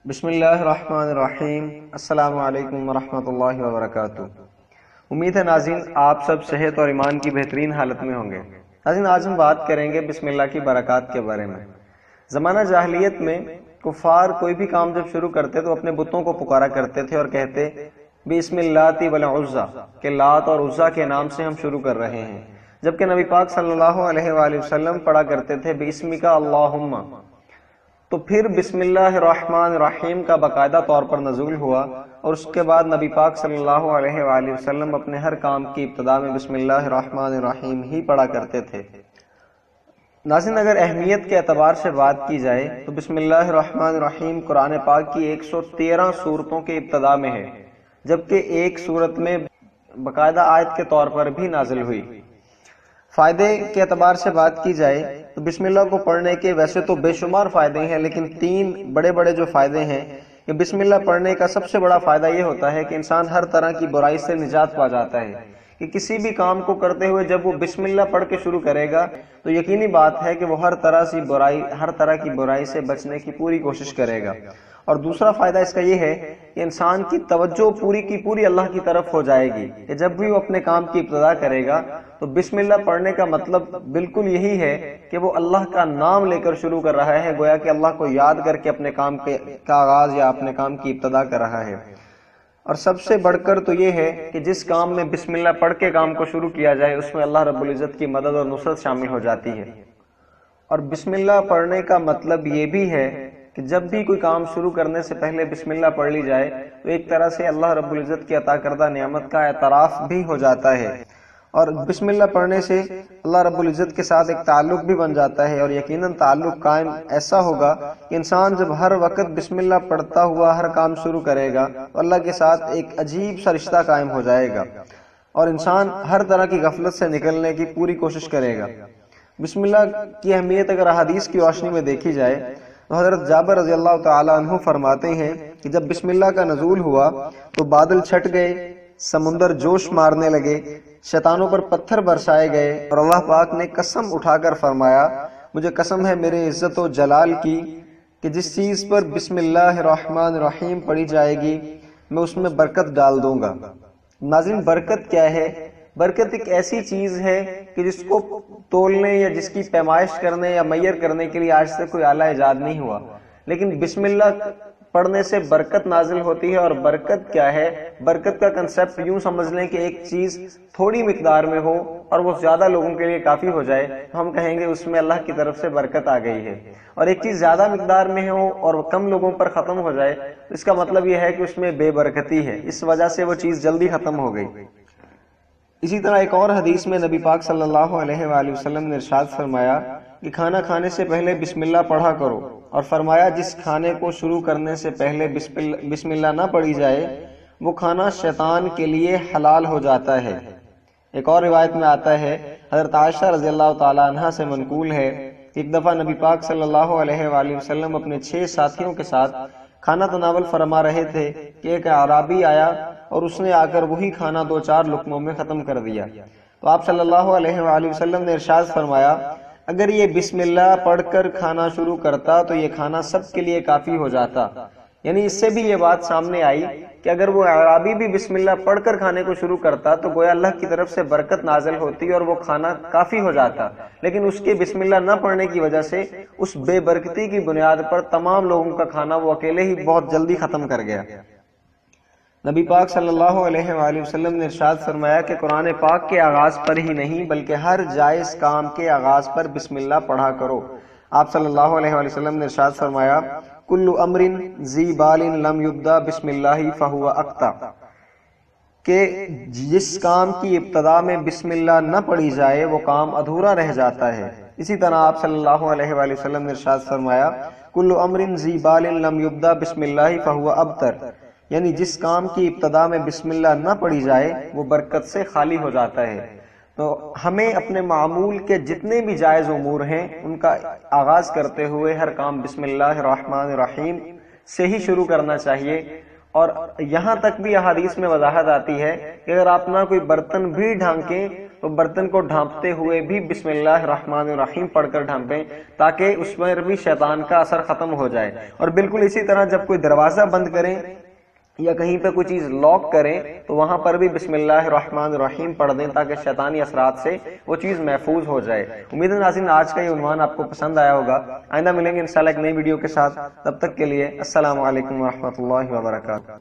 بسم اللہ الرحمن الرحیم۔ السلام علیکم ورحمۃ اللہ وبرکاتہ۔ امید ہے ناظرین آپ سب صحت اور ایمان کی بہترین حالت میں ہوں گے۔ ناظرین آج ہم بات کریں گے بسم اللہ کی برکات کے بارے میں۔ زمانہ جاہلیت میں کفار کوئی بھی کام جب شروع کرتے تو اپنے بتوں کو پکارا کرتے تھے اور کہتے بسم اللہ والعزی، کہ لات اور عزیٰ کے نام سے ہم شروع کر رہے ہیں، جبکہ نبی پاک صلی اللہ علیہ وآلہ وسلم پڑھا کرتے تھے بسمک اللہم۔ تو پھر بسم اللہ الرحمن الرحیم کا باقاعدہ طور پر نزول ہوا اور اس کے بعد نبی پاک صلی اللہ علیہ وآلہ وسلم اپنے ہر کام کی ابتدا میں بسم اللہ الرحمن الرحیم ہی پڑھا کرتے تھے۔ ناظرین اگر اہمیت کے اعتبار سے بات کی جائے تو بسم اللہ الرحمن الرحیم قرآن پاک کی 113 سورتوں کے ابتدا میں ہے، جبکہ ایک سورت میں باقاعدہ آیت کے طور پر بھی نازل ہوئی۔ فائدے کے اعتبار سے بات کی جائے تو بسم اللہ کو پڑھنے کے ویسے تو بے شمار فائدے ہیں، لیکن تین بڑے بڑے جو فائدے ہیں کہ بسم اللہ پڑھنے کا سب سے بڑا فائدہ یہ ہوتا ہے کہ انسان ہر طرح کی برائی سے نجات پا جاتا ہے، کہ کسی بھی کام کو کرتے ہوئے جب وہ بسم اللہ پڑھ کے شروع کرے گا تو یقینی بات ہے کہ وہ ہر طرح کی برائی سے بچنے کی پوری کوشش کرے گا۔ اور دوسرا فائدہ اس کا یہ ہے کہ انسان کی توجہ پوری کی پوری اللہ کی طرف ہو جائے گی، کہ جب بھی وہ اپنے کام کی ابتدا کرے گا تو بسم اللہ پڑھنے کا مطلب بالکل یہی ہے کہ وہ اللہ کا نام لے کر شروع کر رہا ہے، گویا کہ اللہ کو یاد کر کے اپنے کام کا آغاز یا اپنے کام کی ابتدا کر رہا ہے۔ اور سب سے بڑھ کر تو یہ ہے کہ جس کام میں بسم اللہ پڑھ کے کام کو شروع کیا جائے اس میں اللہ رب العزت کی مدد اور نصرت شامل ہو جاتی ہے۔ اور بسم اللہ پڑھنے کا مطلب یہ بھی ہے کہ جب بھی کوئی کام شروع کرنے سے پہلے بسم اللہ پڑھ لی جائے تو ایک طرح سے اللہ رب العزت کی عطا کردہ نعمت کا اعتراف بھی ہو جاتا ہے، اور بسم اللہ پڑھنے سے اللہ رب العزت کے ساتھ ایک تعلق بھی بن جاتا ہے، اور یقیناً تعلق قائم ایسا ہوگا کہ انسان جب ہر وقت بسم اللہ پڑھتا ہوا ہر کام شروع کرے گا تو اللہ کے ساتھ ایک عجیب سا رشتہ قائم ہو جائے گا اور انسان ہر طرح کی غفلت سے نکلنے کی پوری کوشش کرے گا۔ بسم اللہ کی اہمیت اگر احادیث کی روشنی میں دیکھی جائے تو حضرت جابر رضی اللہ تعالی عنہ فرماتے ہیں کہ جب بسم اللہ کا نزول ہوا تو بادل چھٹ گئے، سمندر جوش مارنے لگے، شیطانوں پر پتھر برسائے گئے، اور اللہ پاک نے قسم اٹھا کر فرمایا مجھے قسم ہے میرے عزت و جلال کی کہ جس چیز پر بسم اللہ الرحمن الرحیم پڑھی جائے گی میں اس میں برکت ڈال دوں گا۔ ناظرین برکت کیا ہے؟ برکت ایک ایسی چیز ہے کہ جس کو تولنے یا جس کی پیمائش کرنے یا میئر کرنے کے لیے آج تک کوئی آلہ ایجاد نہیں ہوا، لیکن بسم اللہ پڑھنے سے برکت نازل ہوتی ہے۔ اور برکت کیا ہے؟ برکت کا کنسیپٹ یوں سمجھ لیں کہ ایک چیز تھوڑی مقدار میں ہو اور وہ زیادہ لوگوں کے لیے کافی ہو جائے تو ہم کہیں گے اس میں اللہ کی طرف سے برکت آ گئی ہے، اور ایک چیز زیادہ مقدار میں ہو اور کم لوگوں پر ختم ہو جائے تو اس کا مطلب یہ ہے کہ اس میں بے برکتی ہے، اس وجہ سے وہ چیز جلدی ختم ہو گئی۔ اسی طرح ایک اور حدیث میں نبی پاک صلی اللہ علیہ وآلہ وسلم نے ارشاد فرمایا کہ کھانا کھانے سے پہلے بسم اللہ پڑھا کرو، اور فرمایا جس کھانے کو شروع کرنے سے پہلے بسم اللہ نہ پڑھی جائے وہ کھانا شیطان کے لیے حلال ہو جاتا ہے۔ ایک اور روایت میں آتا ہے، حضرت عائشہ رضی اللہ تعالی عنہا سے منقول ہے کہ ایک دفعہ نبی پاک صلی اللہ علیہ وآلہ وسلم اپنے 6 ساتھیوں کے ساتھ کھانا تناول فرما رہے تھے کہ ایک اعرابی آیا اور اس نے آ کر وہی کھانا 2-4 لقموں میں ختم کر دیا۔ تو آپ صلی اللہ علیہ وآلہ وسلم نے ارشاد فرمایا اگر یہ بسم اللہ پڑھ کر کھانا شروع کرتا تو یہ کھانا سب کے لیے کافی ہو جاتا۔ یعنی اس سے بھی یہ بات سامنے آئی کہ اگر وہ اعرابی بھی بسم اللہ پڑھ کر کھانے کو شروع کرتا تو گویا اللہ کی طرف سے برکت نازل ہوتی اور وہ کھانا کافی ہو جاتا، لیکن اس کے بسم اللہ نہ پڑھنے کی وجہ سے اس بے برکتی کی بنیاد پر تمام لوگوں کا کھانا وہ اکیلے ہی بہت جلدی ختم کر گیا۔ نبی پاک صلی اللہ علیہ وآلہ وسلم نے ارشاد فرمایا کہ قرآن پاک کے آغاز پر ہی نہیں بلکہ ہر جائز کام کے آغاز پر بسم اللہ پڑھا کرو۔ آپ صلی اللہ علیہ وآلہ وسلم نے ارشاد فرمایا کل امر ذی بال لم یبدا بسم اللہ فہو اقطع، کہ جس کام کی ابتدا میں بسم اللہ نہ پڑھی جائے وہ کام ادھورا رہ جاتا ہے۔ اسی طرح آپ صلی اللہ علیہ وآلہ وسلم نے ارشاد فرمایا کل امر ذی بال لم یبدا بسم اللہ فہو ابتر، یعنی جس کام کی ابتدا میں بسم اللہ نہ پڑھی جائے وہ برکت سے خالی ہو جاتا ہے۔ تو ہمیں اپنے معمول کے جتنے بھی جائز امور ہیں ان کا آغاز کرتے ہوئے ہر کام بسم اللہ الرحمن الرحیم سے ہی شروع کرنا چاہیے۔ اور یہاں تک بھی احادیث میں وضاحت آتی ہے کہ اگر آپ نہ کوئی برتن بھی ڈھانکیں تو برتن کو ڈھانپتے ہوئے بھی بسم اللہ الرحمن الرحیم پڑھ کر ڈھانپیں تاکہ اس پر بھی شیطان کا اثر ختم ہو جائے. اور بالکل اسی طرح جب کوئی دروازہ بند کریں یا کہیں پہ کوئی چیز لاک کریں تو وہاں پر بھی بسم اللہ الرحمن الرحیم پڑھ دیں تاکہ شیطانی اثرات سے وہ چیز محفوظ ہو جائے. امید ہے ناظرین آج کا یہ عنوان آپ کو پسند آیا ہوگا. آئندہ ملیں گے انشاءاللہ ایک نئی ویڈیو کے ساتھ. تب تک کے لیے السلام علیکم ورحمۃ اللہ وبرکاتہ.